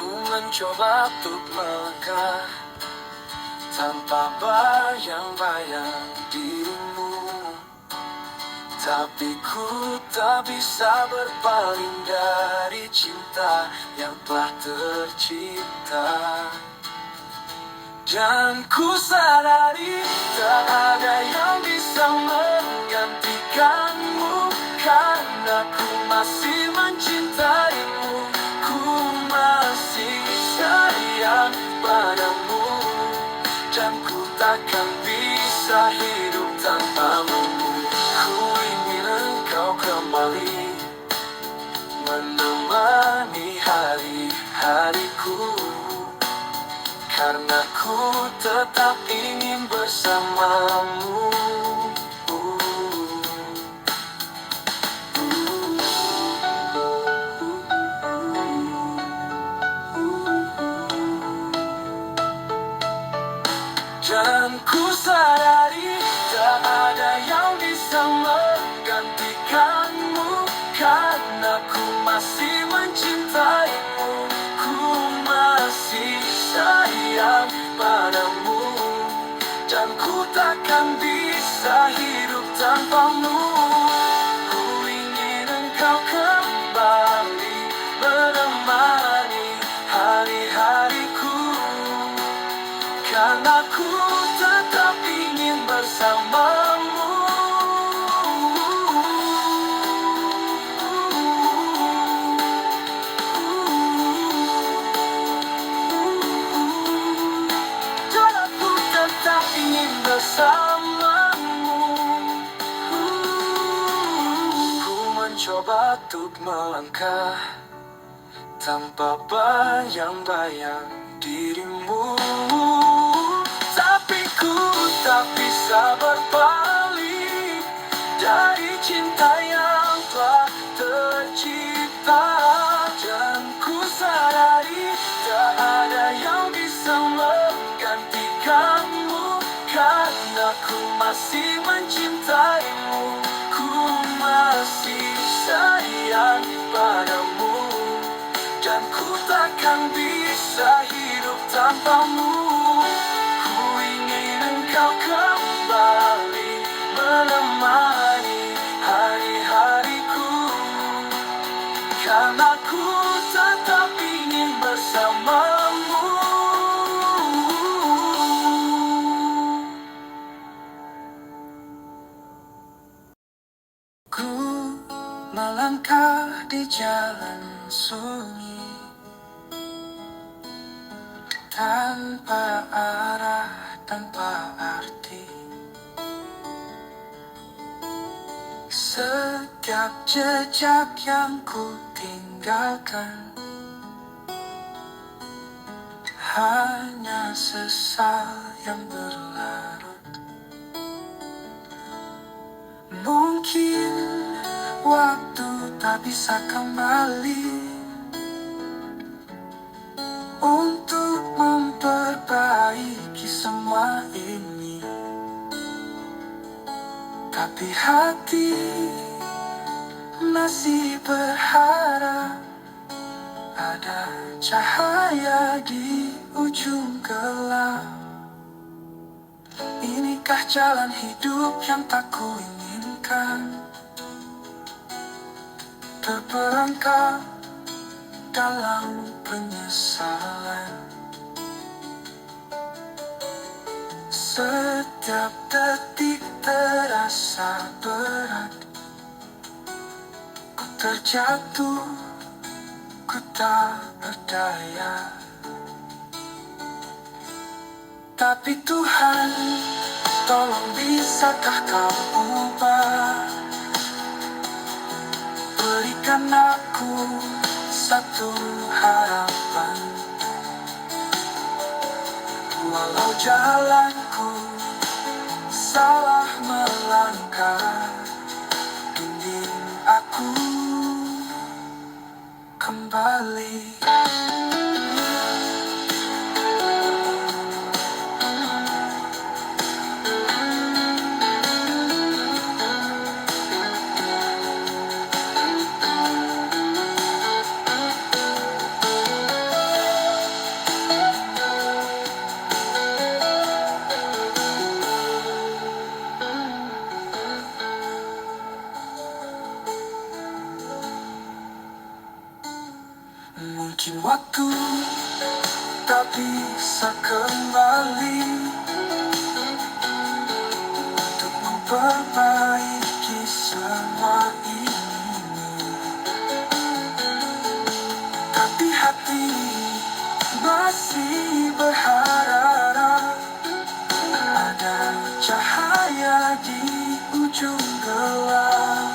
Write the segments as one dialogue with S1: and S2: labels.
S1: mencoba untuk melangkah tanpa bayang-bayang dirimu, tapi ku tak bisa berpaling dari cinta yang telah tercipta. Dan ku sadari tak ada yang bisa menggantikanmu, karena ku masih mencintaimu, ku masih sayang padamu, dan ku takkan bisa hidup tanpamu. Ku ingin engkau kembali menemani hari-hariku, karena ku tetap ingin bersamamu. Dan ku sadari tak ada yang bisa menggantikanmu, karena ku masih mencintaimu, ku masih sayang padamu, dan ku takkan bisa hidup tanpamu. Ku ingin engkau kembali menemani hari-hariku, karena ku tetap ingin bersamamu. Dan aku tetap ingin bersamamu. Ku mencoba untuk melangkah tanpa bayang-bayang dirimu, tapi ku tak bisa berpaling dari cinta yang telah tercipta. Dan ku sadari tak ada yang bisa menggantikanmu, karena ku masih mencintaimu, ku masih sayang padamu, dan ku takkan bisa hidup tanpamu. Ku ingin engkau kembali menemani hari-hariku, karena ku tetap ingin bersamamu. Ku melangkah di jalan sunyi tanpa arah, tanpa arti. Setiap jejak yang ku tinggalkan hanya sesal yang berlarut. Mungkin waktu tak bisa kembali untuk memperbaiki semua ini, tapi hati masih berharap ada cahaya di ujung gelap. Inikah jalan hidup yang tak kuinginkan, terperangkap dalam penyesalan. Setiap detik terasa berat, ku terjatuh, ku tak berdaya. Tapi Tuhan, tolong bisakah kau ubah, berikan aku satu harapan. Walau jalanku salah melangkah, ingin aku kembali. Mungkin waktu tak bisa kembali untuk memperbaiki semua ini, tapi hati masih berharap ada cahaya di ujung gelap.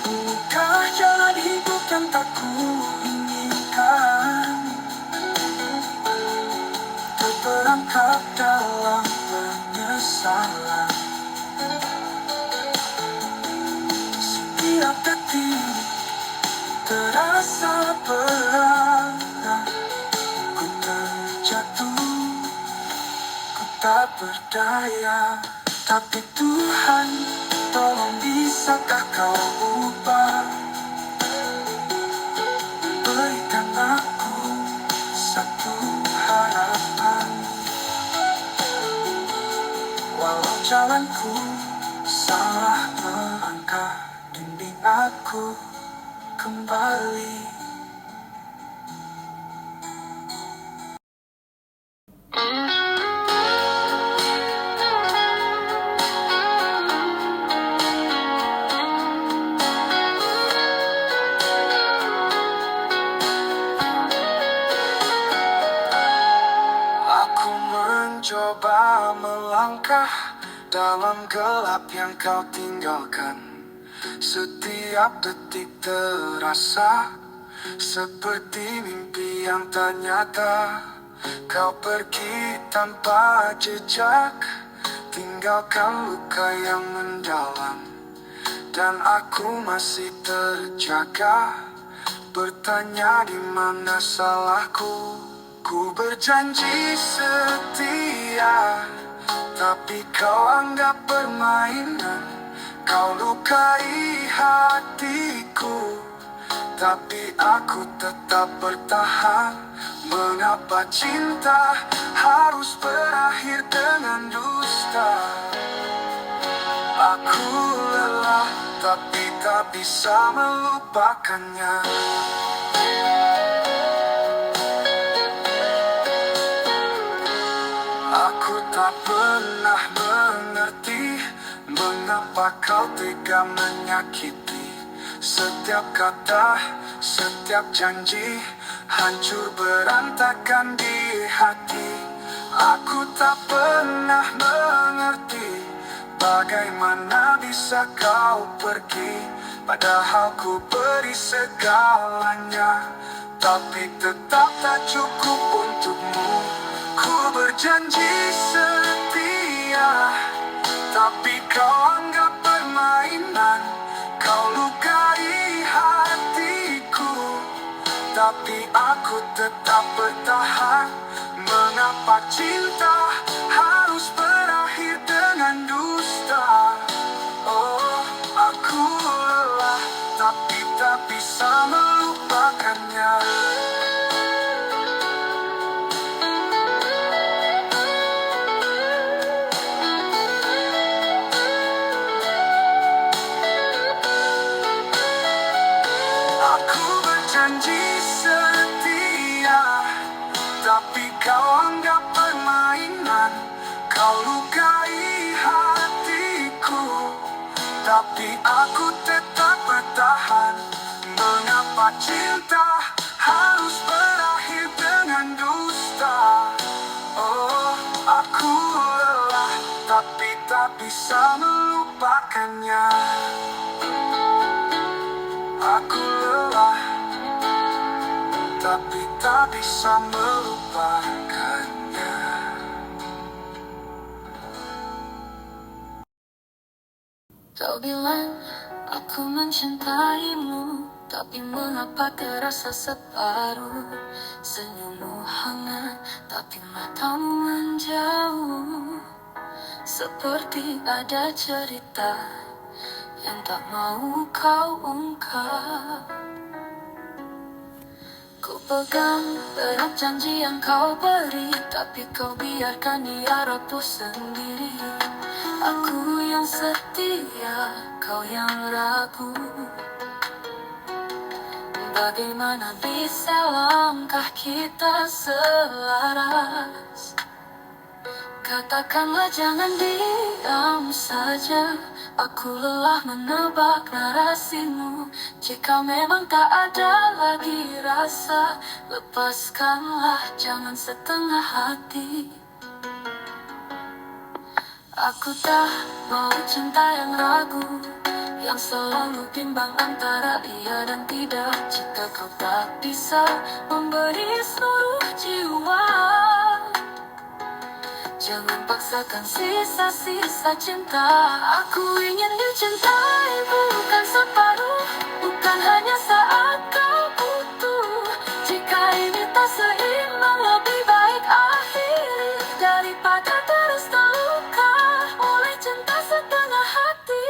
S1: Inikah jalan hidup yang tak kuinginkan, terperangkap dalam penyesalan. Setiap detik terasa berat, ku terjatuh, ku tak berdaya. Tapi Tuhan, tolong bisakah kau ubah, berikan aku satu harapan. Walau jalanku salah melangkah, bimbing aku kembali. Aku mencoba melangkah dalam gelap yang kau tinggalkan. Setiap detik terasa seperti mimpi yang tak nyata. Kau pergi tanpa jejak, tinggalkan luka yang mendalam. Dan aku masih terjaga, bertanya di mana salahku. Ku berjanji setia, tapi kau anggap permainan. Kau lukai hatiku, tapi aku tetap bertahan. Mengapa cinta harus berakhir dengan dusta? Aku lelah, tapi tak bisa melupakannya. Aku tak pernah mengerti mengapa kau tega menyakiti. Setiap kata, setiap janji hancur berantakan di hati. Aku tak pernah mengerti bagaimana bisa kau pergi, padahal ku beri segalanya, tapi tetap tak cukup untukmu. Ku berjanji setia, tapi kau anggap permainan. Kau lukai hatiku, tapi aku tetap bertahan. Mengapa cinta harus berakhir dengan dusta? Oh, aku lelah, tapi tak bisa melupakannya. Aku berjanji setia, tapi kau anggap permainan. Kau lukai hatiku, tapi aku tetap bertahan. Mengapa cinta harus berakhir dengan dusta? Oh, aku lelah, tapi tak bisa melupakannya. Aku lelah, tapi tak bisa melupakannya. Kau bilang aku mencintaimu, tapi mengapa terasa separuh? Senyummu hangat, tapi matamu menjauh. Seperti ada cerita yang tak mau kau ungkap. Ku pegang erat janji yang kau beri, tapi kau biarkan dia rapuh sendiri. Aku yang setia, kau yang ragu. Bagaimana bisa langkah kita selaras? Katakanlah jangan diam saja. Aku lelah menebak narasimu. Jika memang tak ada lagi rasa, lepaskanlah, jangan setengah hati. Aku tak mau cinta yang ragu, yang selalu bimbang antara iya dan tidak. Jika kau tak bisa memberi seluruh jiwa, jangan paksakan sisa-sisa cinta. Aku ingin dicintai bukan separuh, bukan hanya saat kau butuh. Jika ini tak seimbang, lebih baik akhiri daripada terus terluka oleh cinta setengah hati.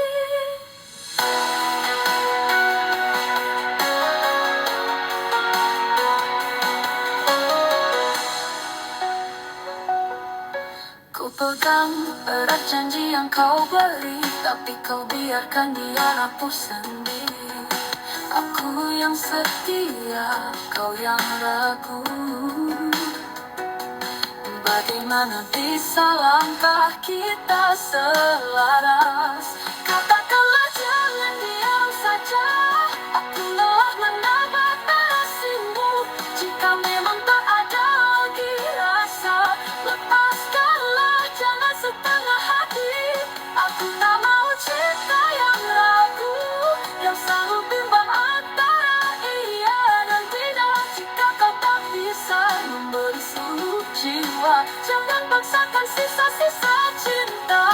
S1: Ku pegang erat janji yang kau beri, tapi kau biarkan dia rapuh sendiri. Aku yang setia, kau yang ragu. Bagaimana bisa langkah kita selaras? Katakanlah jangan diam saja. Aku lelah menebak narasimu. Jika memang tak ada lagi rasa, lepaskanlah, jangan setengah hati. Aku tak mau cinta yang ragu, yang selalu bimbang antara iya dan tidak. Jika kau tak bisa memberi seluruh jiwa, jangan paksakan sisa-sisa cinta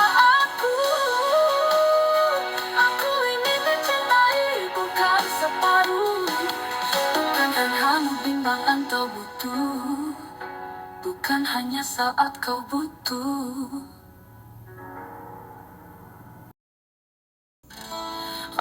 S1: aku. Aku ingin dicintai bukan separuh, bukan hanya bimbang atau butuh, bukan hanya saat kau butuh.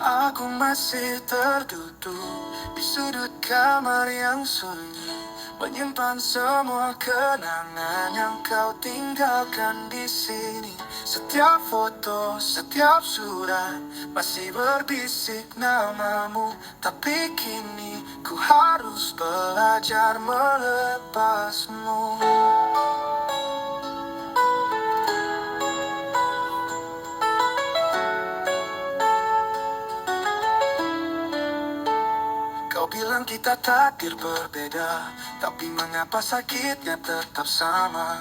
S2: Aku masih terduduk di sudut kamar yang sunyi, menyimpan semua kenangan yang kau tinggalkan di sini. Setiap foto, setiap surat masih berbisik namamu, tapi kini ku harus belajar melepasmu. Kau bilang kita takdir berbeda, tapi mengapa sakitnya tetap sama?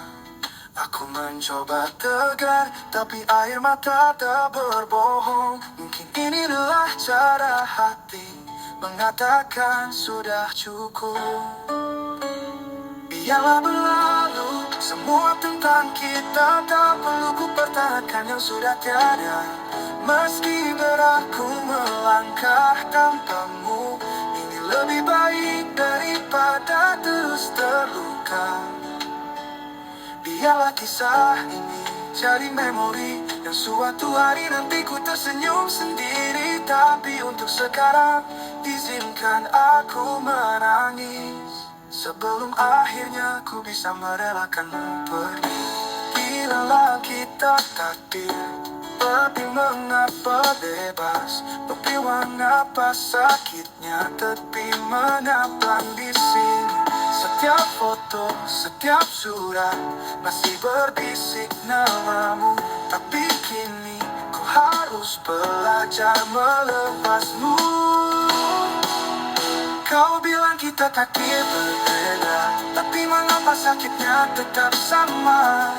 S2: Aku mencoba tegar, tapi air mata tak berbohong. Mungkin inilah cara hati mengatakan sudah cukup. Biarlah berlalu semua tentang kita, tak perlu ku pertahankan yang sudah tiada. Meski beratku melangkah tanpamu, ini lebih baik daripada terus terluka. Biarlah kisah ini jadi memori yang suatu hari nanti ku tersenyum sendiri. Tapi untuk sekarang izinkan aku menangis sebelum akhirnya ku bisa merelakanmu pergi. Bilalah kita takdir, tapi mengapa bebas? Tapi mengapa sakitnya tepi menapang di sini? Setiap foto, setiap surat masih berbisik namamu, tapi kini ku harus belajar melepasmu. Kau bilang kita takdir berbeda, tapi mengapa sakitnya tetap sama?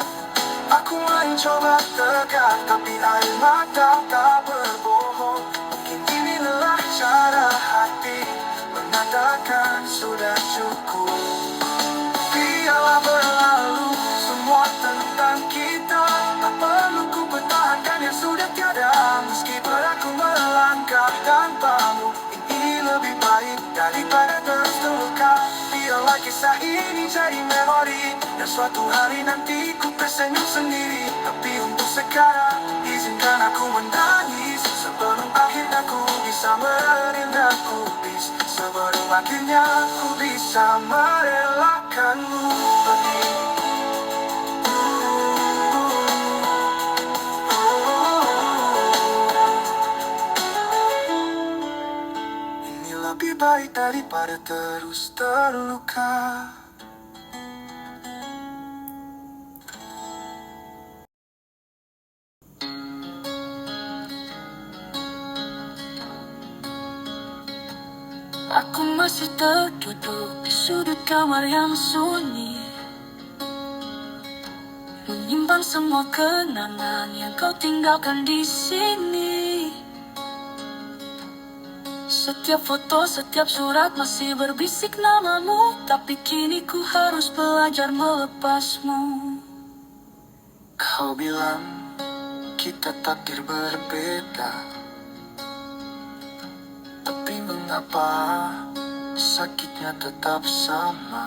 S2: Aku mencoba tegar, tapi air mata tak berbohong. Mungkin inilah cara hati mengatakan sudah cukup. Biarlah berlalu semua tentang kita, tak perlu ku pertahankan yang sudah tiada. Meski beratku melangkah tanpamu, ini lebih baik daripada terus terluka. Biarlah kisah ini jadi memori dan suatu hari nanti ku tersenyum sendiri. Tapi untuk sekarang izinkan aku menangis sebelum akhirnya ku bisa merelakanmu pergi. Sebelum akhirnya ku bisa merelakanmu pergi. Ini lebih baik daripada daripada terus terluka.
S1: Aku masih terduduk di sudut kamar yang sunyi, menyimpan semua kenangan yang kau tinggalkan di sini. Setiap foto, setiap surat masih berbisik namamu, tapi kini ku harus belajar melepasmu.
S2: Kau bilang kita takdir berbeda, tapi mengapa sakitnya tetap sama?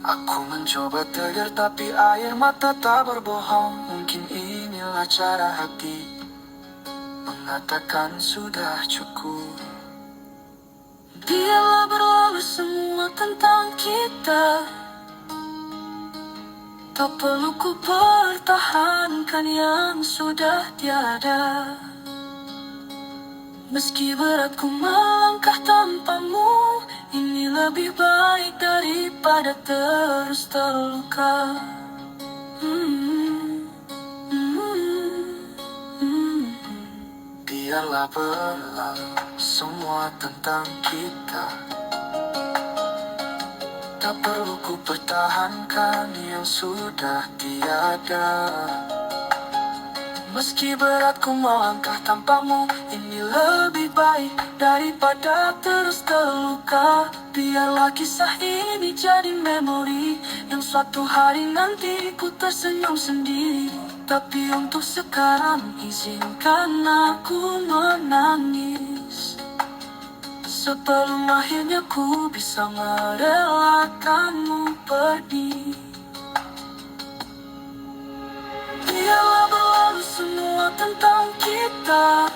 S2: Aku mencoba tegar tapi air mata tak berbohong. Mungkin inilah cara hati mengatakan sudah cukup.
S1: Biarlah berlalu semua tentang kita, tak perlu ku pertahankan yang sudah tiada. Meski berat ku melangkah tanpamu, ini lebih baik daripada terus terluka.
S2: Biarlah berlalu semua tentang kita, tak perlu ku pertahankan yang sudah tiada. Meski berat ku melangkah tanpamu, ini lebih baik daripada terus terluka. Biarlah kisah ini jadi memori yang suatu hari nanti ku tersenyum sendiri. Tapi untuk sekarang izinkan aku menangis, sebelum akhirnya ku bisa merelakanmu pergi. Biarlah berlalu semua tentang kita,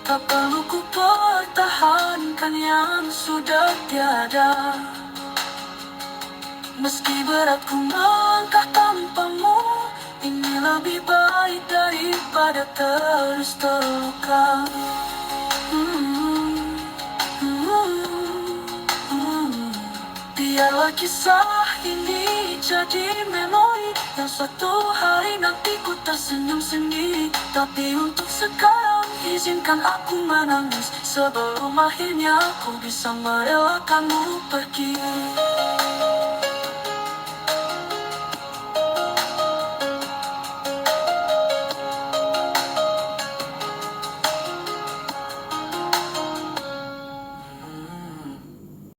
S2: tak perlu ku pertahankan yang sudah tiada. Meski berat ku melangkah tanpamu, ini lebih baik daripada terus terluka. Biarlah kisah ini jadi memori yang suatu hari nanti ku tersenyum sendiri. Tapi untuk sekarang izinkan aku menangis, sebelum akhirnya aku bisa merelakanmu pergi.